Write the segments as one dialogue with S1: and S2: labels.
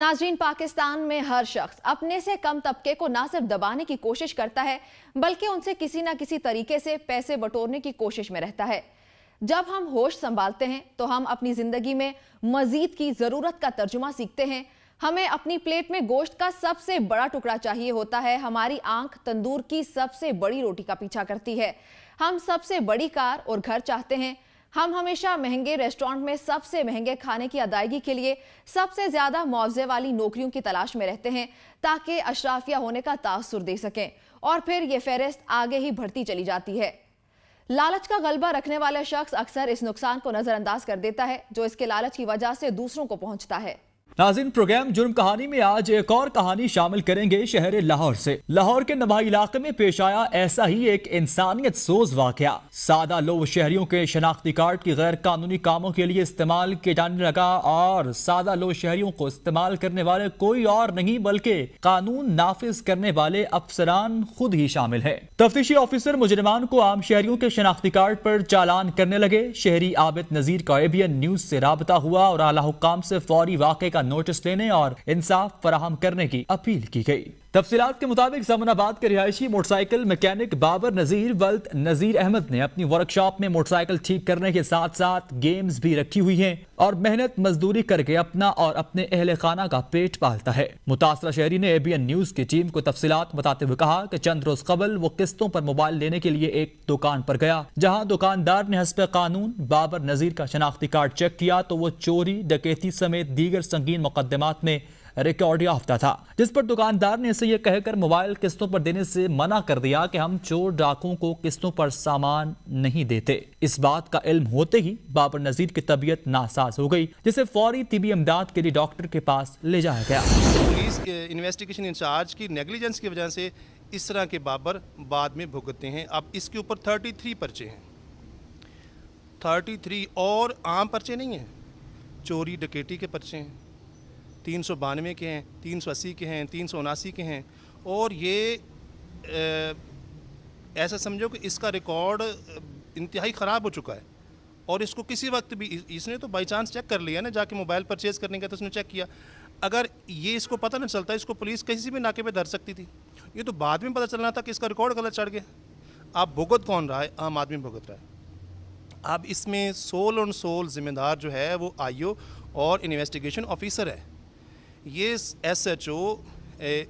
S1: नाज़रीन, पाकिस्तान में हर शख्स अपने से कम तबके को ना सिर्फ दबाने की कोशिश करता है बल्कि उनसे किसी ना किसी तरीके से पैसे बटोरने की कोशिश में रहता है। जब हम होश संभालते हैं तो हम अपनी जिंदगी में मजीद की जरूरत का तर्जुमा सीखते हैं। हमें अपनी प्लेट में गोश्त का सबसे बड़ा टुकड़ा चाहिए होता है, हमारी आंख तंदूर की सबसे बड़ी रोटी का पीछा करती है। हम सबसे बड़ी कार और घर चाहते हैं। हम हमेशा महंगे रेस्टोरेंट में सबसे महंगे खाने की अदायगी के लिए सबसे ज्यादा मुआवजे वाली नौकरियों की तलाश में रहते हैं ताकि अशराफिया होने का तासुर दे सकें, और फिर ये फहरिस्त आगे ही बढ़ती चली जाती है। लालच का गलबा रखने वाला शख्स अक्सर इस नुकसान को नजरअंदाज कर देता है जो इसके लालच की वजह से दूसरों को पहुंचता है।
S2: नाज़रीन, प्रोग्राम जुर्म कहानी में आज एक और कहानी शामिल करेंगे शहर लाहौर से। लाहौर के नवाही इलाके में पेश आया ऐसा ही एक इंसानियत सोज वाकया। सादा लोग शहरियों के शनाख्ती कार्ड की गैर कानूनी कामों के लिए इस्तेमाल किए जाने लगा, और सादा लोग शहरियों को इस्तेमाल करने वाले कोई और नहीं बल्कि कानून नाफिज करने वाले अफसरान खुद ही शामिल है। तफ्तीशी ऑफिसर मुजरिमान को आम शहरियों के शनाख्ती कार्ड पर चालान करने लगे। शहरी आबिद नजीर का ABN न्यूज से राबता हुआ और आला हुक्काम से फौरी वाक़े का नोटिस लेने और इंसाफ फराहम करने की अपील की गई। तफसीलात के मुताबिक जमनाबाद के रिहायशी मोटरसाइकिल मैकेनिक बाबर नजीर वल्द नजीर अहमद ने अपनी वर्कशॉप में मोटरसाइकिल ठीक करने के साथ साथ गेम्स भी रखी हुई हैं और मेहनत मजदूरी करके अपना और अपने अहले खाना का पेट पालता है। मुतासरा शहरी ने ABN न्यूज की टीम को तफसीलात बताते हुए कहा कि चंद रोज कबल वो किस्तों पर मोबाइल लेने के लिए एक दुकान पर गया, जहां दुकानदार ने हस्ब कानून बाबर नजीर का शनाख्ती कार्ड चेक किया तो वो चोरी, डकैती समेत दीगर संगीन मुकदमात में रिकॉर्ड याफ्ता था, जिस पर दुकानदार ने इसे यह कहकर मोबाइल किस्तों पर देने से मना कर दिया कि हम चोर डाकुओं को किस्तों पर सामान नहीं देते। इस बात का इल्म होते ही बाबर नजीर की तबीयत नासाज हो गई, जिसे फौरी तिबी इमदाद के लिए डॉक्टर के पास ले जाया गया।
S3: पुलिस के इन्वेस्टिगेशन इंचार्ज की नेग्लिजेंस की वजह से इस तरह के बाबर बाद में भुगतते हैं। अब इसके ऊपर 33 पर्चे हैं, 33 और आम पर्चे नहीं हैं, चोरी डकैती के पर्चे हैं, 392 के हैं, 380 के हैं, 379 के हैं। और ये ऐसा समझो कि इसका रिकॉर्ड इंतहाई ख़राब हो चुका है, और इसको किसी वक्त भी इसने तो बाई चांस चेक कर लिया ना, जाके मोबाइल परचेज़ करने का तो उसने चेक किया। अगर ये इसको पता नहीं चलता, इसको पुलिस किसी भी नाके पे धर सकती थी। ये तो बाद में पता चलना था कि इसका रिकॉर्ड गलत चढ़ गया। अब भुगत कौन रहा है? आम आदमी भुगत रहा है। अब इसमें सोल ऑन सोल जिम्मेदार जो है वो IO और इन्वेस्टिगेशन ऑफिसर है। ये SHO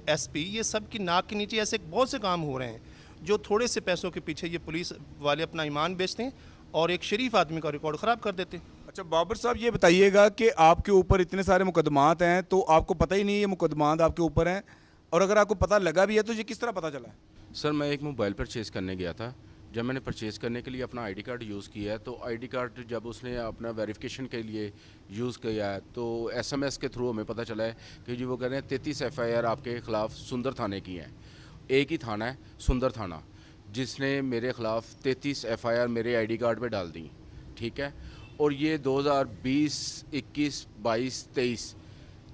S3: SP ये सब की नाक के नीचे ऐसे बहुत से काम हो रहे हैं जो थोड़े से पैसों के पीछे ये पुलिस वाले अपना ईमान बेचते हैं और एक शरीफ आदमी का रिकॉर्ड ख़राब कर देते हैं।
S4: अच्छा बाबर साहब, ये बताइएगा कि आपके ऊपर इतने सारे मुकदमात हैं तो आपको पता ही नहीं ये मुकदमात आपके ऊपर हैं, और अगर आपको पता लगा भी है तो ये किस तरह पता चला?
S5: सर, मैं एक मोबाइल परचेज़ करने गया था। जब मैंने परचेज़ करने के लिए अपना ID कार्ड यूज़ किया है तो ID कार्ड जब उसने अपना वेरिफिकेशन के लिए यूज़ किया है तो SMS के थ्रू हमें पता चला है कि जी वो कह रहे हैं 33 FIR आपके ख़िलाफ़ सुंदर थाने की हैं। एक ही थाना है सुंदर थाना, जिसने मेरे ख़िलाफ़ 33 FIR मेरे ID कार्ड पे डाल दी। ठीक है, और ये 2020, 21, 22, 23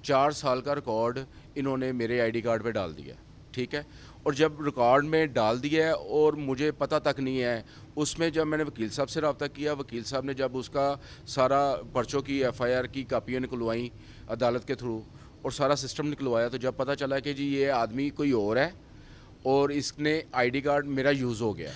S5: 4 साल का रिकॉर्ड इन्होंने मेरे ID कार्ड पे डाल दिया। ठीक है, और जब रिकॉर्ड में डाल दिया है और मुझे पता तक नहीं है, उसमें जब मैंने वकील साहब से रब्ता किया, वकील साहब ने जब उसका सारा पर्चों की FIR की कापियाँ निकलवाई अदालत के थ्रू और सारा सिस्टम निकलवाया, तो जब पता चला कि जी ये आदमी कोई और है और इसने ID कार्ड मेरा यूज़ हो गया।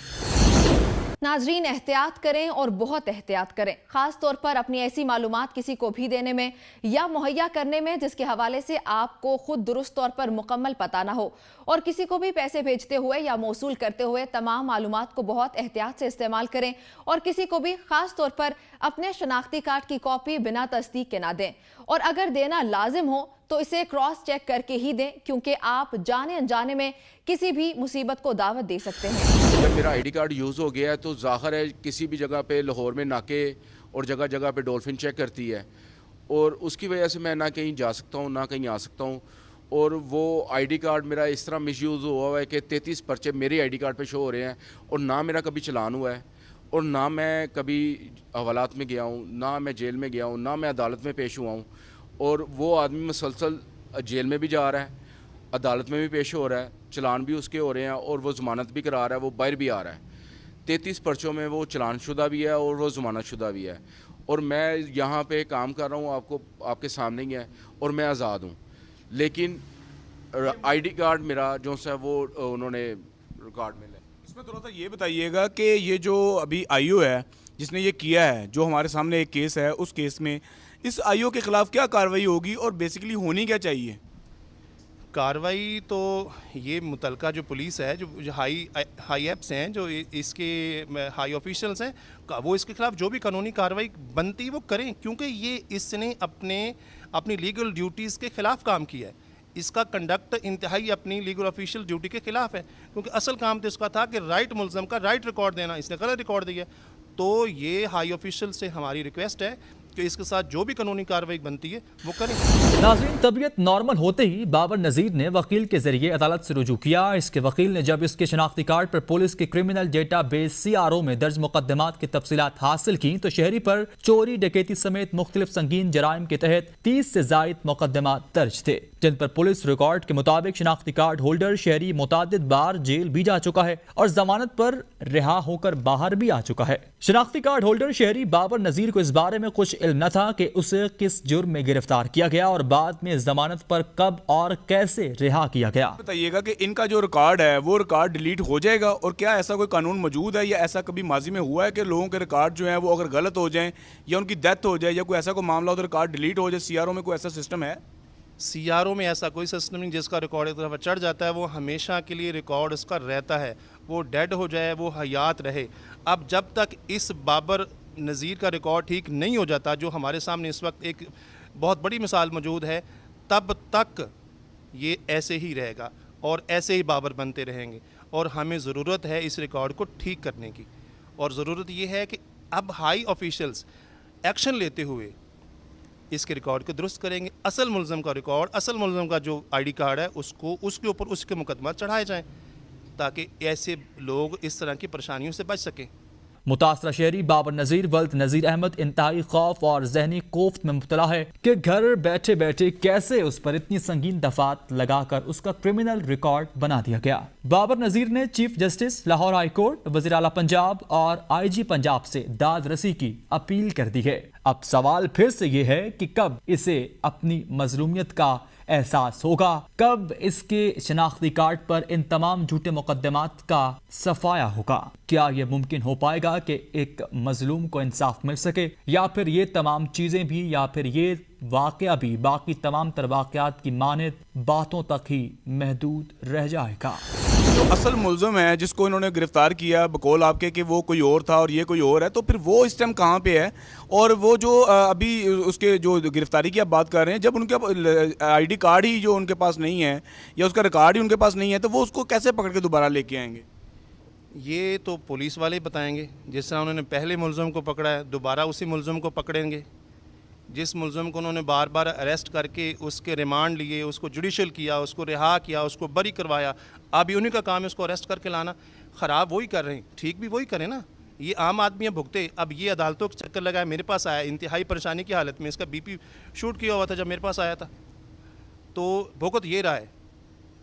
S1: नाजरीन, एहतियात करें और बहुत एहतियात करें, खास तौर पर अपनी ऐसी मालूमात किसी को भी देने में या मुहैया करने में जिसके हवाले से आपको खुद दुरुस्त तौर पर मुकम्मल पता ना हो। और किसी को भी पैसे भेजते हुए या मौसूल करते हुए तमाम मालूमात को बहुत एहतियात से इस्तेमाल करें, और किसी को भी खास तौर पर अपने शनाख्ती कार्ड की कॉपी बिना तस्दीक के ना दें, और अगर देना लाजिम हो तो इसे क्रॉस चेक करके ही दें, क्योंकि आप जाने अनजाने में किसी भी मुसीबत को दावत दे सकते हैं।
S5: जब मेरा ID कार्ड यूज़ हो गया है तो ज़ाहिर है किसी भी जगह पे लाहौर में नाके और जगह जगह पे डॉल्फिन चेक करती है, और उसकी वजह से मैं ना कहीं जा सकता हूँ ना कहीं आ सकता हूँ। और वो ID कार्ड मेरा इस तरह मिसयूज़ हुआ है कि 33 पर्चे मेरे ID कार्ड पे शो हो रहे हैं, और ना मेरा कभी चलान हुआ है, और ना मैं कभी हवालात में गया हूँ, ना मैं जेल में गया हूँ, ना मैं अदालत में पेश हुआ हूँ। और वो आदमी मुसलसल जेल में भी जा रहा है, अदालत में भी पेश हो रहा है, चलान भी उसके हो रहे हैं, और वो ज़मानत भी करा रहा है, वो बाहर भी आ रहा है। 33 पर्चों में वो चलान शुदा भी है और वो ज़मानत शुदा भी है। और मैं यहाँ पे काम कर रहा हूँ, आपको आपके सामने ही है, और मैं आज़ाद हूँ। لیکن آئی ڈی کارڈ میرا جو سا وہ انہوں نے ریکارڈ میں لے.
S4: اس میں تھوڑا سا یہ بتائیے گا کہ یہ جو ابھی آئی او ہے جس نے یہ کیا ہے, جو ہمارے سامنے ایک کیس ہے, اس کیس میں اس آئی او کے خلاف کیا کارروائی ہوگی اور بیسیکلی ہونی کیا چاہیے؟
S3: کارروائی تو یہ متعلقہ جو پولیس ہے, جو ہائی ایپس ہیں, جو اس کے ہائی آفیشلز ہیں, وہ اس کے خلاف جو بھی قانونی کارروائی بنتی وہ کریں, کیونکہ یہ اس نے اپنی لیگل ڈیوٹیز کے خلاف کام کیا ہے. اس کا کنڈکٹ انتہائی اپنی لیگل آفیشیل ڈیوٹی کے خلاف ہے, کیونکہ اصل کام تو اس کا تھا کہ رائٹ ملزم کا رائٹ ریکارڈ دینا, اس نے غلط ریکارڈ دیا. تو یہ ہائی آفیشیل سے ہماری ریکویسٹ ہے کہ اس کے ساتھ جو بھی قانونی کارروائی بنتی ہے وہ کریں.
S2: ناظرین, طبیعت نارمل ہوتے ہی بابر نذیر نے وکیل کے ذریعے عدالت سے رجوع کیا. اس کے وکیل نے جب اس کے شناختی کارڈ پر پولیس کے کرمنل ڈیٹا بیس CRO میں درج مقدمات کی تفصیلات حاصل کی تو شہری پر چوری, ڈکیتی سمیت مختلف سنگین جرائم کے تحت 30 سے زائد مقدمات درج تھے, جن پر پولیس ریکارڈ کے مطابق شناختی کارڈ ہولڈر شہری متعدد بار جیل بھی جا چکا ہے اور ضمانت پر رہا ہو کر باہر بھی آ چکا ہے. شناختی کارڈ ہولڈر شہری بابر نذیر کو اس بارے میں کچھ علم نہ تھا کہ اسے کس جرم میں گرفتار کیا گیا اور بعد میں ضمانت پر کب اور کیسے رہا کیا گیا.
S4: بتائیے گا کہ ان کا جو ریکارڈ ہے وہ ریکارڈ ڈیلیٹ ہو جائے گا, اور کیا ایسا کوئی قانون موجود ہے یا ایسا کبھی ماضی میں ہوا ہے کہ لوگوں کے ریکارڈ جو ہیں وہ اگر غلط ہو جائیں یا ان کی ڈیتھ ہو جائے یا کوئی ایسا کوئی معاملہ ہو تو ریکارڈ ڈیلیٹ ہو جائے؟ CRO میں کوئی ایسا سسٹم ہے؟
S3: CRO میں ایسا کوئی سسٹم نہیں. جس کا ریکارڈ ایک طرف چڑھ جاتا ہے وہ ہمیشہ کے لیے ریکارڈ اس کا رہتا ہے, وہ ڈیڈ ہو جائے وہ حیات رہے. اب جب تک اس بابر نذیر کا ریکارڈ ٹھیک نہیں ہو جاتا, جو ہمارے سامنے اس وقت ایک بہت بڑی مثال موجود ہے, تب تک یہ ایسے ہی رہے گا اور ایسے ہی بابر بنتے رہیں گے. اور ہمیں ضرورت ہے اس ریکارڈ کو ٹھیک کرنے کی, اور ضرورت یہ ہے کہ اب ہائی آفیشلز ایکشن لیتے ہوئے اس کے ریکارڈ کو درست کریں گے. اصل ملزم کا ریکارڈ, اصل ملزم کا جو آئی ڈی کارڈ ہے اس کے اوپر اس کے مقدمات چڑھائے جائیں تاکہ ایسے لوگ اس طرح کی پریشانیوں سے بچ سکیں.
S2: متاثرہ شہری بابر نذیر ولد نذیر احمد انتہائی خوف اور ذہنی کوفت میں مبتلا ہے کہ گھر بیٹھے بیٹھے کیسے اس پر اتنی سنگین دفعات لگا کر اس کا کرمنل ریکارڈ بنا دیا گیا. بابر نذیر نے chief justice Lahore high court, وزیر اعلیٰ پنجاب اور IG پنجاب سے داد رسی کی اپیل کر دی ہے. اب سوال پھر سے یہ ہے کہ کب اسے اپنی مظلومیت کا احساس ہوگا, کب اس کے شناختی کارڈ پر ان تمام جھوٹے مقدمات کا صفایا ہوگا. کیا یہ ممکن ہو پائے گا کہ ایک مظلوم کو انصاف مل سکے, یا پھر یہ تمام چیزیں بھی, یا پھر یہ واقعہ بھی باقی تمام تر واقعات کی مانند باتوں تک ہی محدود رہ جائے گا؟
S4: جو اصل ملزم ہے جس کو انہوں نے گرفتار کیا بقول آپ کے کہ وہ کوئی اور تھا اور یہ کوئی اور ہے, تو پھر وہ اس ٹائم کہاں پہ ہے؟ اور وہ جو ابھی اس کے جو گرفتاری کی آپ بات کر رہے ہیں, جب ان کے آئی ڈی کارڈ ہی جو ان کے پاس نہیں ہے یا اس کا ریکارڈ ہی ان کے پاس نہیں ہے, تو وہ اس کو کیسے پکڑ کے دوبارہ لے کے آئیں گے؟
S3: یہ تو پولیس والے بتائیں گے. جس طرح انہوں نے پہلے ملزم کو پکڑا ہے, دوبارہ اسی ملزم کو پکڑیں گے. جس ملزم کو انہوں نے بار بار اریسٹ کر کے اس کے ریمانڈ لیے, اس کو جوڈیشل کیا, اس کو رہا کیا, اس کو بری کروایا, اب انہیں کا کام ہے اس کو اریسٹ کر کے لانا. خراب وہی کر رہے ہیں, ٹھیک بھی وہی کریں نا. یہ عام آدمی ہے بھگتے. اب یہ عدالتوں کے چکر لگایا, میرے پاس آیا انتہائی پریشانی کی حالت میں, اس کا BP شوٹ کیا ہوا تھا جب میرے پاس آیا تھا, تو بھگت یہ رہا ہے,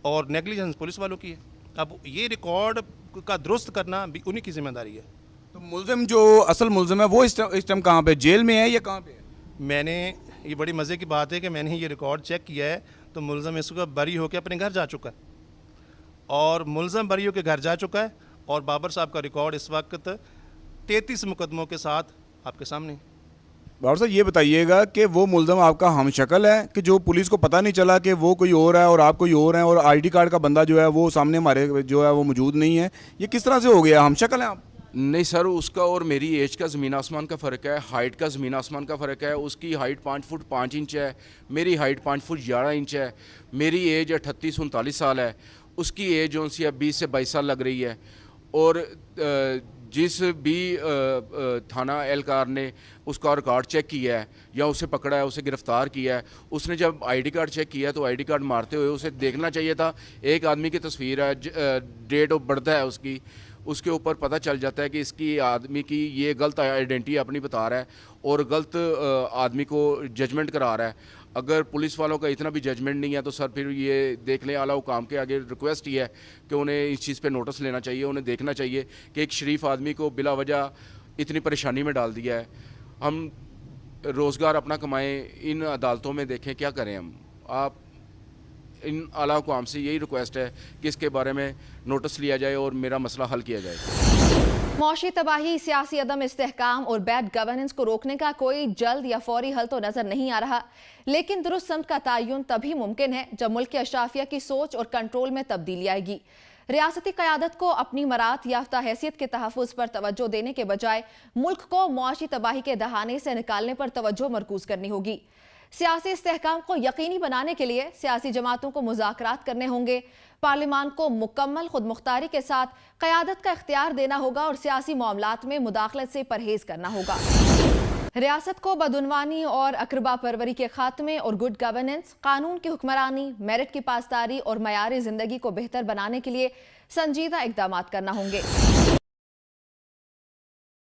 S3: اور نیگلیجنس پولیس والوں کی ہے. اب یہ ریکارڈ کا درست کرنا بھی انہی کی ذمہ داری ہے.
S4: تو ملزم جو اصل ملزم ہے وہ اس ٹائم کہاں پہ, جیل میں ہے یا کہاں پہ ہے؟
S3: میں نے, یہ بڑی مزے کی بات ہے کہ میں نے یہ ریکارڈ چیک کیا ہے, تو ملزم اس کو بری ہو کے اپنے گھر جا چکا ہے, اور ملزم بری ہو کے گھر جا چکا ہے, اور بابر صاحب کا ریکارڈ اس وقت 33 مقدموں کے ساتھ آپ کے سامنے.
S4: بابر صاحب یہ بتائیے گا کہ وہ ملزم آپ کا ہم شکل ہے کہ جو پولیس کو پتہ نہیں چلا کہ وہ کوئی اور ہے اور آپ کوئی اور ہیں, اور آئی ڈی کارڈ کا بندہ جو ہے وہ سامنے ہمارے جو ہے وہ موجود نہیں ہے, یہ کس طرح سے ہو گیا؟ ہم شکل ہیں آپ؟
S5: نہیں سر, اس کا اور میری ایج کا زمین آسمان کا فرق ہے, ہائٹ کا زمین آسمان کا فرق ہے. اس کی ہائٹ 5 فٹ 5 انچ ہے, میری ہائٹ 5 فٹ 11 انچ ہے. میری ایج 38-39 سال ہے, اس کی ایج جو سی 20 سے 22 سال لگ رہی ہے. اور جس بھی تھانہ اہلکار نے اس کا ریکارڈ چیک کیا ہے یا اسے پکڑا ہے, اسے گرفتار کیا ہے, اس نے جب آئی ڈی کارڈ چیک کیا ہے تو آئی ڈی کارڈ مارتے ہوئے اسے دیکھنا چاہیے تھا. ایک آدمی کی تصویر ہے, ڈیٹ آف برتھ ہے اس کی, اس کے اوپر پتہ چل جاتا ہے کہ اس کی آدمی کی یہ غلط آئیڈینٹی اپنی بتا رہا ہے اور غلط آدمی کو ججمنٹ کرا رہا ہے. اگر پولیس والوں کا اتنا بھی ججمنٹ نہیں ہے تو سر پھر یہ دیکھ لیں, اعلیٰ حکام کے آگے ریکویسٹ یہ ہے کہ انہیں اس چیز پہ نوٹس لینا چاہیے. انہیں دیکھنا چاہیے کہ ایک شریف آدمی کو بلا وجہ اتنی پریشانی میں ڈال دیا ہے. ہم روزگار اپنا کمائیں, ان عدالتوں میں دیکھیں کیا کریں ہم. آپ ان आला हुकाम से यही रिक्वेस्ट है कि इसके बारे में नोटिस लिया जाए और मेरा मसला हल किया जाए।
S1: मौशी तबाही, सियासी अदम इस्तेहकाम और बैड गवर्नेंस को रोकने का कोई जल्द या फौरी हल तो नजर नहीं आ रहा, लेकिन दुरुस्त समत का तयन तभी मुमकिन है जब मुल्क के अशराफिया की सोच और कंट्रोल में तब्दीली आएगी। रियासती क़यादत को अपनी मरात याफ्ता हैसियत के तहफ़्फ़ुज़ पर तवज्जो देने के बजाय मुल्क को मुआशी तबाही के दहाने से निकालने पर तवज्जो मरकूज़ करनी होगी। सियासी इस्तेहकाम को यकीनी बनाने के लिए सियासी जमातों को मुज़ाकरात करने होंगे, पार्लिमान को मुकम्मल खुदमुख्तारी के साथ क़यादत का इख्तियार देना होगा और सियासी मामलात में मुदाखलत से परहेज़ करना होगा। रियासत को बदउनवानी और अकरबा परवरी के खात्मे और गुड गवर्नेंस, कानून की हुक्मरानी, मेरिट की पासदारी और मयारी ज़िंदगी को बेहतर बनाने के लिए संजीदा इक़दामात करना होंगे।